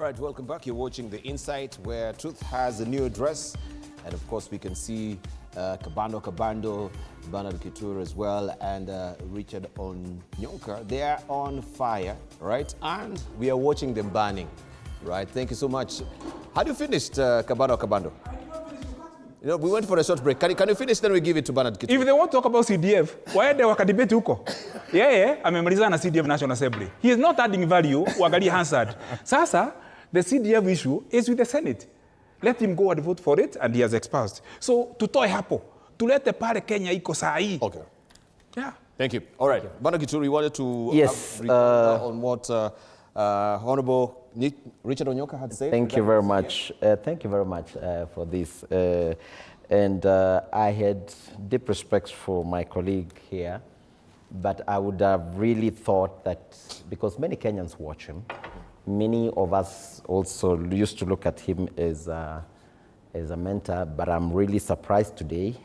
All right, welcome back. You're watching The Insight, where Truth has a new address. And of course, we can see Kabando, Bernard Kitur as well, and Richard Onyonka. They are on fire, right? And we are watching them burning, right? Thank you so much. How do you finish, Kabando? You know, we went for a short break. Can you finish, then we give it to Bernard Kitur? If they want to talk about CDF, why they wakadebate huko? Amemaliza na CDF National Assembly. He is not adding value, wagali Hansard. Sasa, the CDF issue is with the Senate. Let him go and vote for it, and he has expelled. So, tutoe hapo. Tulete pale Kenya iko saa hii. Okay. Yeah. Thank you. All right. Bernard Kitur, you wanted to on what Honorable Richard Onyonka had said? Thank you very much. Thank you very much for this. I had deep respect for my colleague here, but I would have really thought that, because many Kenyans watch him, many of us also used to look at him as a mentor, but I'm really surprised today.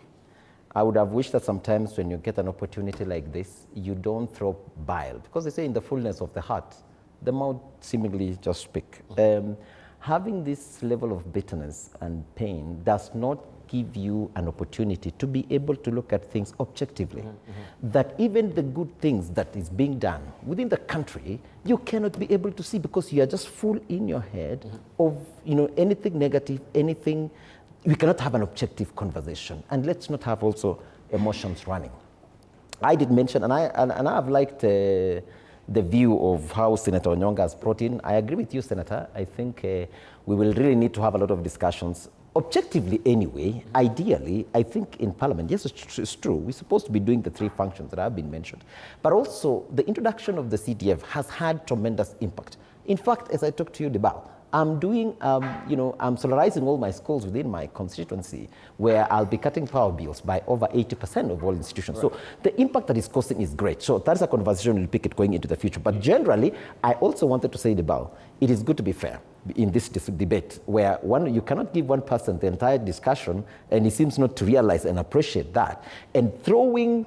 I would have wished that sometimes when you get an opportunity like this, you don't throw bile, because they say in the fullness of the heart, the mouth seemingly just speak. Having this level of bitterness and pain does not give you an opportunity to be able to look at things objectively. That even the good things that is being done within the country, you cannot be able to see, because you are just full in your head of anything negative, anything. We cannot have an objective conversation, and let's not have also emotions running. I did mention, and I've liked the view of how Senator Onyonka has brought in. I agree with you, Senator. I think we will really need to have a lot of discussions. Objectively anyway, ideally, I think in Parliament, yes, it's true, we're supposed to be doing the three functions that have been mentioned. But also, the introduction of the CDF has had tremendous impact. In fact, as I talked to you about, I'm doing, I'm solarizing all my schools within my constituency, where I'll be cutting power bills by over 80% of all institutions. Right. So the impact that it's causing is great. So that's a conversation we'll pick it going into the future. But generally, I also wanted to say about, it is good to be fair in this debate, where you cannot give one person the entire discussion, and he seems not to realize and appreciate that, and throwing,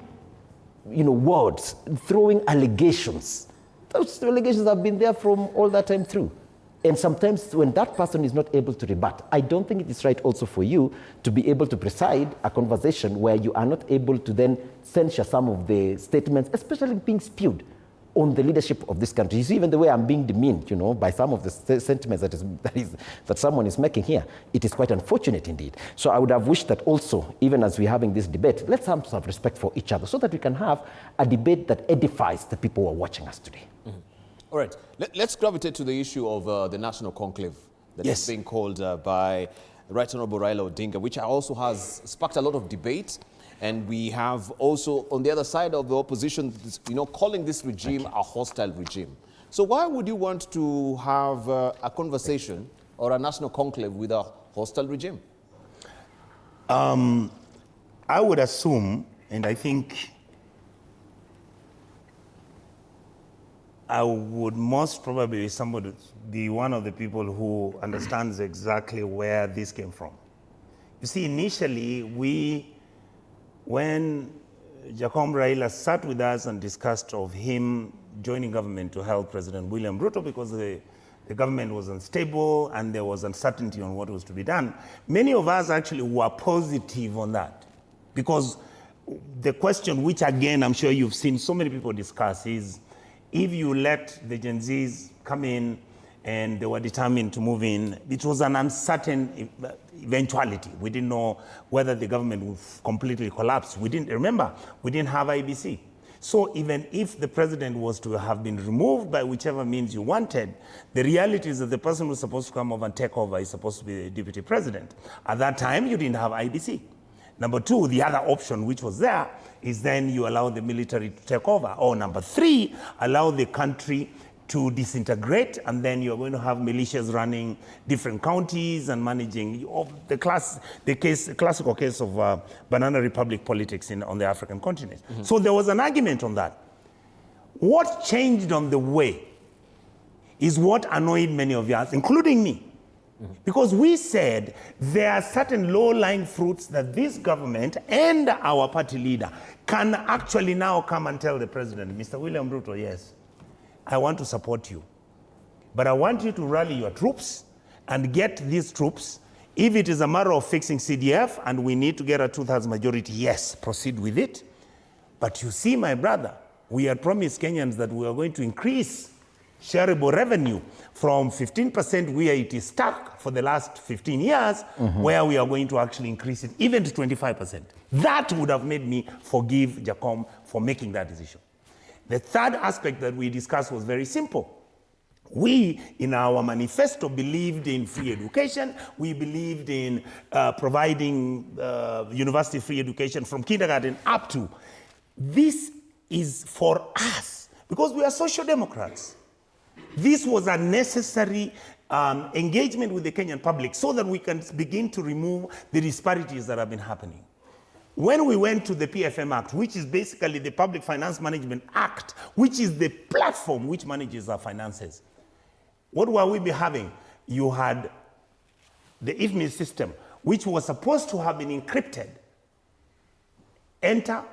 words, throwing allegations. Those allegations have been there from all that time through. And sometimes when that person is not able to rebut, I don't think it is right also for you to be able to preside a conversation where you are not able to then censure some of the statements, especially being spewed on the leadership of this country. You see, even the way I'm being demeaned, by some of the sentiments that someone is making here, it is quite unfortunate indeed. So I would have wished that also, even as we're having this debate, let's have some respect for each other so that we can have a debate that edifies the people who are watching us today. All right, let's gravitate to the issue of the national conclave that is being called by Right Honorable Raila Odinga, which also has sparked a lot of debate. And we have also, on the other side of the opposition, calling this regime a hostile regime. So why would you want to have a conversation or a national conclave with a hostile regime? I would assume, and I think I would most probably be one of the people who understands exactly where this came from. You see, initially, when Jacob Raila sat with us and discussed of him joining government to help President William Ruto, because the government was unstable and there was uncertainty on what was to be done, many of us actually were positive on that. Because the question, which again I'm sure you've seen so many people discuss, is if you let the Gen Zs come in and they were determined to move in, it was an uncertain eventuality. We didn't know whether the government would completely collapse. We didn't have IBC. So even if the president was to have been removed by whichever means you wanted, the reality is that the person who's supposed to come over and take over is supposed to be the deputy president. At that time, you didn't have IBC. Number two, the other option which was there is then you allow the military to take over. Or number three, allow the country to disintegrate, and then you're going to have militias running different counties and managing the classical case of banana republic politics on the African continent. So there was an argument on that. What changed on the way is what annoyed many of us, including me. Because we said there are certain low-lying fruits that this government and our party leader can actually now come and tell the president, Mr. William Ruto, yes, I want to support you. But I want you to rally your troops and get these troops. If it is a matter of fixing CDF and we need to get a 2/3 majority, yes, proceed with it. But you see, my brother, we had promised Kenyans that we are going to increase shareable revenue from 15% where it is stuck for the last 15 years, where we are going to actually increase it even to 25%. That would have made me forgive Jacom for making that decision. The third aspect that we discussed was very simple. We, in our manifesto, believed in free education. We believed in providing university free education from kindergarten up to. This is for us, because we are social democrats. This was a necessary engagement with the Kenyan public so that we can begin to remove the disparities that have been happening. When we went to the PFM Act, which is basically the Public Finance Management Act, which is the platform which manages our finances, what were we having? You had the IFMI system, which was supposed to have been encrypted. Enter,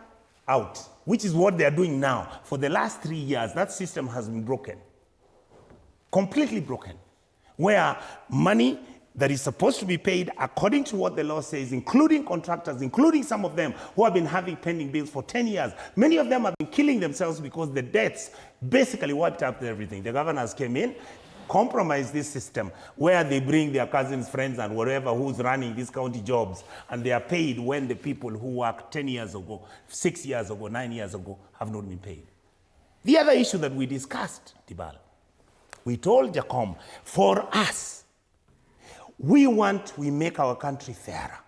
out, which is what they are doing now. For the last 3 years, that system has been broken. Completely broken. Where money that is supposed to be paid according to what the law says, including contractors, including some of them who have been having pending bills for 10 years. Many of them have been killing themselves because the debts basically wiped out everything. The governors came in, compromised this system where they bring their cousins, friends, and whatever who's running these county jobs, and they are paid when the people who worked 10 years ago, 6 years ago, 9 years ago have not been paid. The other issue that we discussed, Tibal, we told Jacom, for us, we make our country fairer.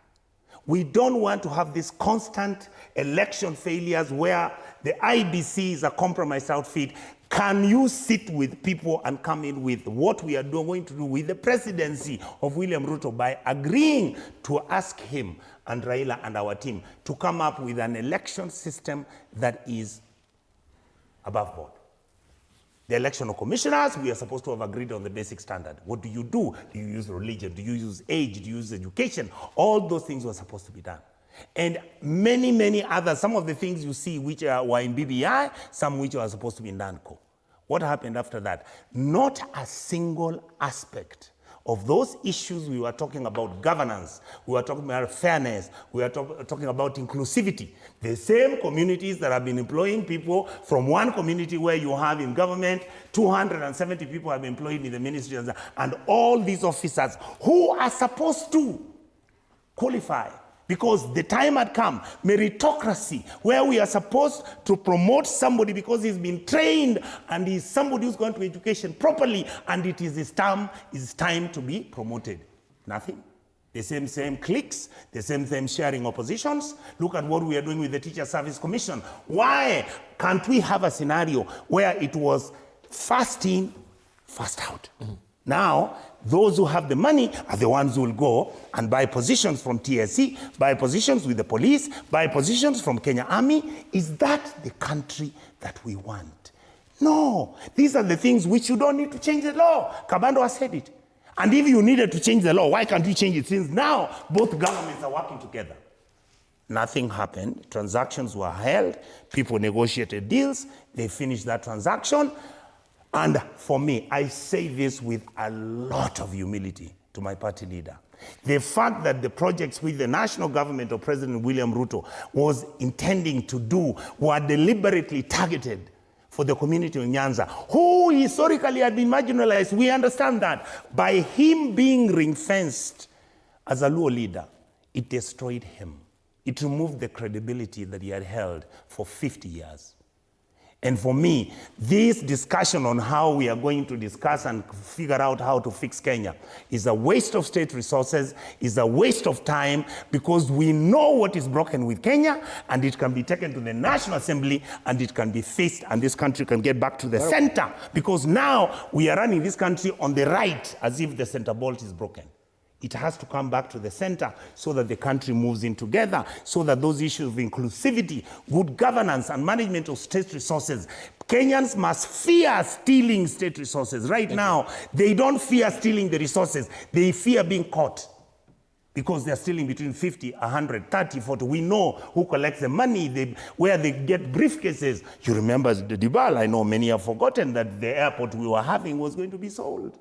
We don't want to have this constant election failures where the IBC is a compromised outfit. Can you sit with people and come in with what we are going to do with the presidency of William Ruto by agreeing to ask him and Raila and our team to come up with an election system that is above board? The election of commissioners, we are supposed to have agreed on the basic standard. What do? Do you use religion? Do you use age? Do you use education? All those things were supposed to be done. And many, many others, some of the things you see which were in BBI, some which were supposed to be in NANCO. What happened after that? Not a single aspect of those issues we were talking about governance, we were talking about fairness, we were talking about inclusivity. The same communities that have been employing people from one community where you have in government, 270 people have been employed in the ministry, and all these officers who are supposed to qualify. Because the time had come, meritocracy, where we are supposed to promote somebody because he's been trained and he's somebody who's gone to education properly, and it is his time to be promoted. Nothing. The same cliques, the same sharing oppositions. Look at what we are doing with the Teacher Service Commission. Why can't we have a scenario where it was first in, first out? Now, those who have the money are the ones who will go and buy positions from TSC, buy positions with the police, buy positions from Kenya Army. Is that the country that we want? No. These are the things which you don't need to change the law. Kabando has said it. And if you needed to change the law, why can't you change it since now both governments are working together? Nothing happened. Transactions were held. People negotiated deals. They finished that transaction. And for me, I say this with a lot of humility to my party leader. The fact that the projects which the national government of President William Ruto was intending to do were deliberately targeted for the community of Nyanza, who historically had been marginalized. We understand that. By him being ring-fenced as a Luo leader, it destroyed him. It removed the credibility that he had held for 50 years. And for me, this discussion on how we are going to discuss and figure out how to fix Kenya is a waste of state resources, is a waste of time, because we know what is broken with Kenya, and it can be taken to the National Assembly, and it can be fixed, and this country can get back to the center, because now we are running this country on the right as if the center bolt is broken. It has to come back to the center so that the country moves in together, so that those issues of inclusivity, good governance, and management of state resources, Kenyans must fear stealing state resources. Right now, they don't fear stealing the resources. They fear being caught. because they're stealing between 50, 100, 30, 40. We know who collects the money, where they get briefcases. You remember the Dibal, I know many have forgotten that the airport we were having was going to be sold.